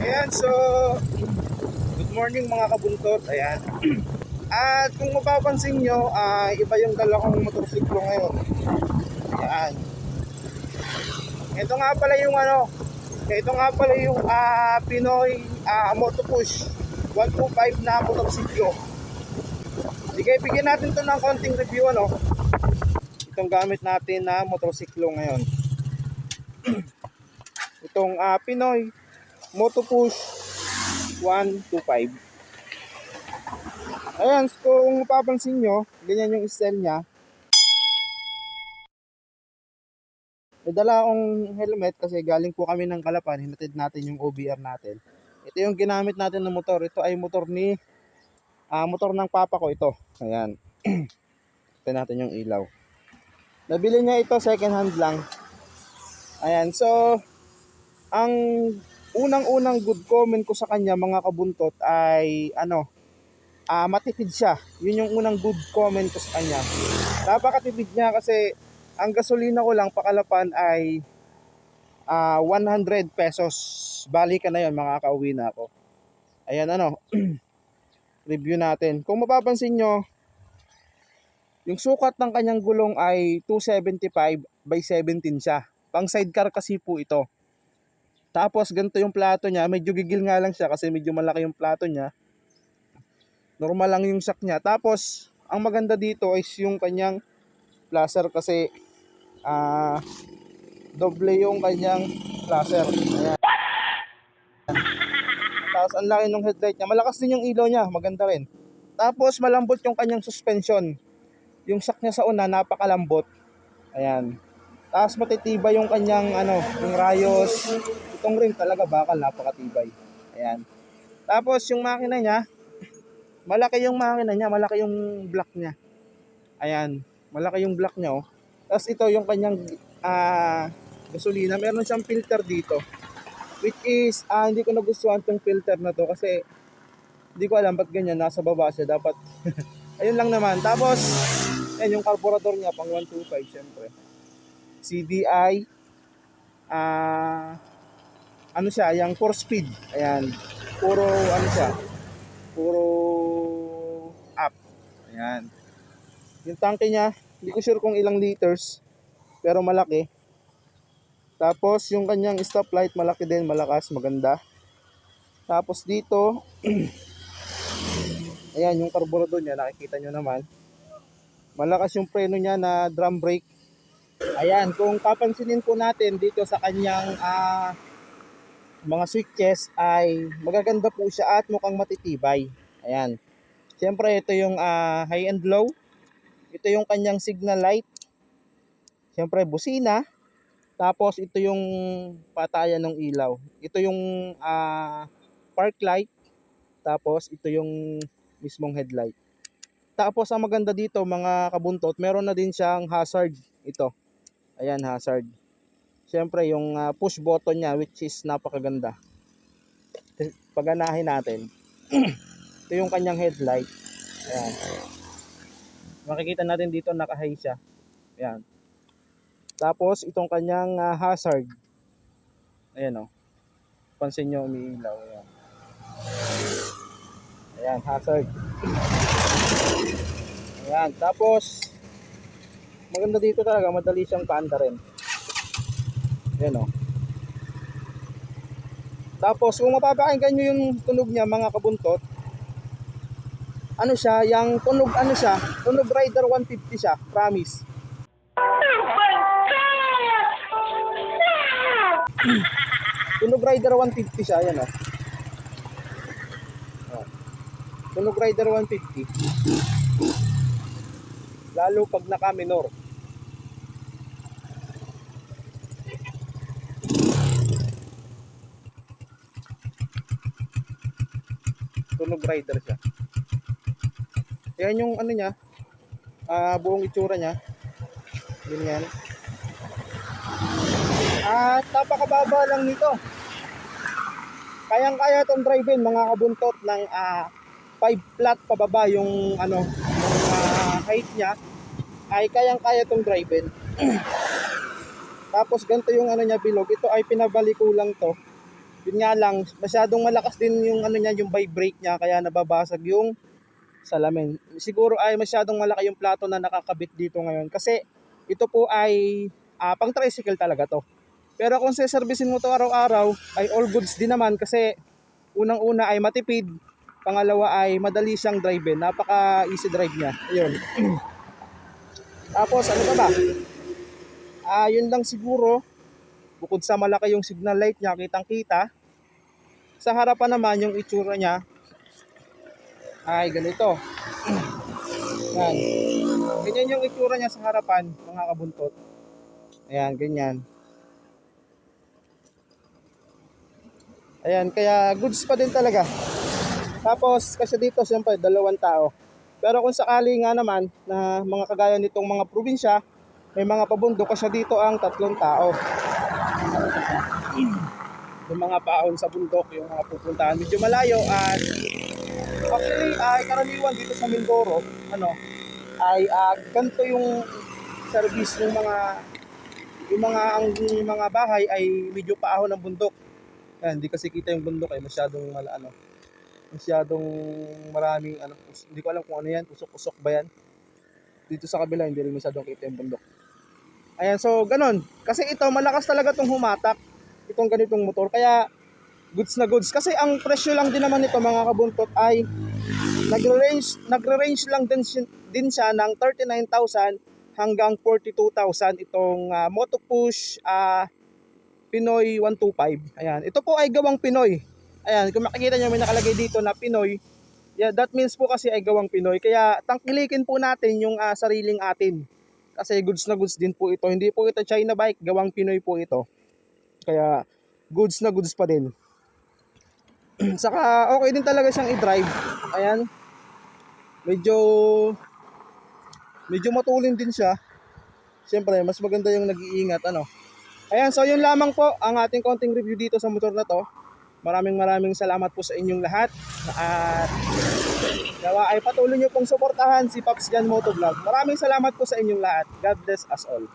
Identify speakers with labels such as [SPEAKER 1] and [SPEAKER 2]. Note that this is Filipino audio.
[SPEAKER 1] Ayan, so good morning mga kabuntot. Ayan. At kung mapapansin nyo, iba yung dala kong motorsiklo ngayon. Ayan. Ito nga pala yung Pinoy Motopush 125 na motorsiklo. Sige, bigyan natin to ng konting review itong gamit natin na motorsiklo ngayon. Itong Pinoy Motopush 125. Ayan, kung mapapansin nyo, ganyan yung style niya. May dala akong helmet kasi galing po kami ng Calapan. Hinatid natin yung OBR natin. Ito yung ginamit natin na motor. Ito ay motor ng papa ko ito. Ayan. Ito natin yung ilaw. Nabili niya ito second hand lang. Ayan, so ang unang-unang good comment ko sa kanya mga kabuntot ay matipid siya. Yun yung unang good comment ko sa kanya. Napakatipid niya kasi ang gasolina ko lang pakalapan ay 100 pesos. Balikan na yun, makakauwi na ako. Ayan review natin. Kung mapapansin nyo, yung sukat ng kanyang gulong ay 275 by 17 siya. Pang sidecar kasi po ito. Tapos ganito yung plato niya. Medyo gigil nga lang siya kasi medyo malaki yung plato niya. Normal lang yung shock niya. Tapos ang maganda dito is yung kanyang placer kasi doble yung kanyang placer. Ayan. Tapos ang laki ng headlight niya. Malakas din yung ilaw niya. Maganda rin. Tapos malambot yung kanyang suspension. Yung shock niya sa una napakalambot. Ayan. Tapos matitibay yung kanyang yung rayos. Itong rim talaga bakal, napakatibay. Ayan. Tapos yung makina niya, malaki yung makina niya, malaki yung block niya. Ayan, malaki yung block niya Tapos ito yung kanyang gasolina, meron siyang filter dito. Which is hindi ko nagustuhan tong filter na to kasi hindi ko alam ba't ganyan, nasa baba siya dapat. Ayun lang naman. Tapos yan yung carburetor niya pang 125 syempre. CDI siya, yung 4 speed. Ayan. Puro siya. Puro up. Ayan. Yung tanke niya, hindi ko sure kung ilang liters, pero malaki. Tapos yung kanyang stoplight malaki din, malakas, maganda. Tapos dito ayan yung carburetor niya, nakikita nyo naman. Malakas yung preno niya na drum brake. Ayan, kung papansinin po natin dito sa kanyang mga switches ay magaganda po siya at mukhang matitibay. Ayan. Siyempre ito yung high and low. Ito yung kanyang signal light. Siyempre busina. Tapos ito yung patayan ng ilaw. Ito yung park light. Tapos ito yung mismong headlight. Tapos ang maganda dito mga kabuntot, meron na din siyang hazard. Ito. Ayan, hazard. Siyempre yung push button niya, which is napakaganda. Paganahin natin. Ito yung kanyang headlight. Ayan. Makikita natin dito naka-high siya. Ayan. Tapos itong kanyang hazard. Ayan Pansin nyo umiilaw. Ayan. Ayan, hazard. Ayan. Tapos maganda dito talaga, madali siyang paanda rin. Ayan Tapos kung mapapakinggan nyo yung tunog niya mga kabuntot, siya, yung tunog tunog Rider 150 siya, promise. Tunog Rider 150 siya, ayan Tunog Rider 150. Lalo pag naka-minor. Tunog Rider siya. Ayan yung niya, buong itsura niya. Ganyan. At napakababa lang nito. Kayang-kaya itong drive-in mga kabuntot ng 5 flat pababa yung height niya. Ay kayang-kaya itong drive-in. Tapos ganito yung niya bilog. Ito ay pinabalik ko lang to. Yun nga lang, masyadong malakas din yung ano niya, yung vibrate niya, kaya nababasag yung salamin. Siguro ay masyadong malaki yung plato na nakakabit dito ngayon kasi ito po ay pang tricycle talaga to. Pero kung seservisin mo to araw-araw ay all goods din naman kasi unang-una ay matipid, pangalawa ay madali siyang drive-in, napaka easy drive niya. Ayun. Tapos ano pa ba? Yun lang siguro, bukod sa malaki yung signal light niya, kitang-kita. Sa harapan naman yung itsura niya ay ganito. Yan. Ganyan yung itsura niya sa harapan, mga kabuntot. Ayan, ganyan. Ayan, kaya goods pa din talaga. Tapos, kasi dito siyempre, 2 tao. Pero kung sakali nga naman na mga kagaya nitong mga probinsya, may mga pabundok, kasi dito ang 3 tao. Yung mga paahon sa bundok, yung mga pupuntahan medyo malayo at actually ay karaniwan dito sa Mindoro, ay ganito yung service ng ang mga bahay ay medyo paahon ng bundok. Yan, hindi kasi kita yung bundok ay masyadong maraming hindi ko alam kung ano yan, usok-usok ba yan. Dito sa kabila hindi rin masyadong kita yung bundok. Ayan, so ganon. Kasi ito malakas talaga tong humatak itong ganitong motor, kaya goods na goods. Kasi ang presyo lang din naman nito mga kabuntot ay nagre-range lang din siya ng 39,000 hanggang 42,000 itong Moto Push Pinoy 125. Ayan, ito po ay gawang Pinoy. Ayan, kung makikita nyo may nakalagay dito na Pinoy, yeah, that means po kasi ay gawang Pinoy. Kaya tangkilikin po natin yung sariling atin. Kasi goods na goods din po ito. Hindi po ito China bike, gawang Pinoy po ito. Kaya goods na goods pa din. Saka okay din talaga siyang i-drive. Ayan. Medyo matulin din siya. Siyempre, mas maganda yung nag-iingat Ayan, so yun lamang po ang ating konting review dito sa motor na to. Maraming salamat po sa inyong lahat. At nawa ay patuloy nyo pong suportahan si Pops Jan Motovlog. Maraming salamat po sa inyong lahat. God bless us all.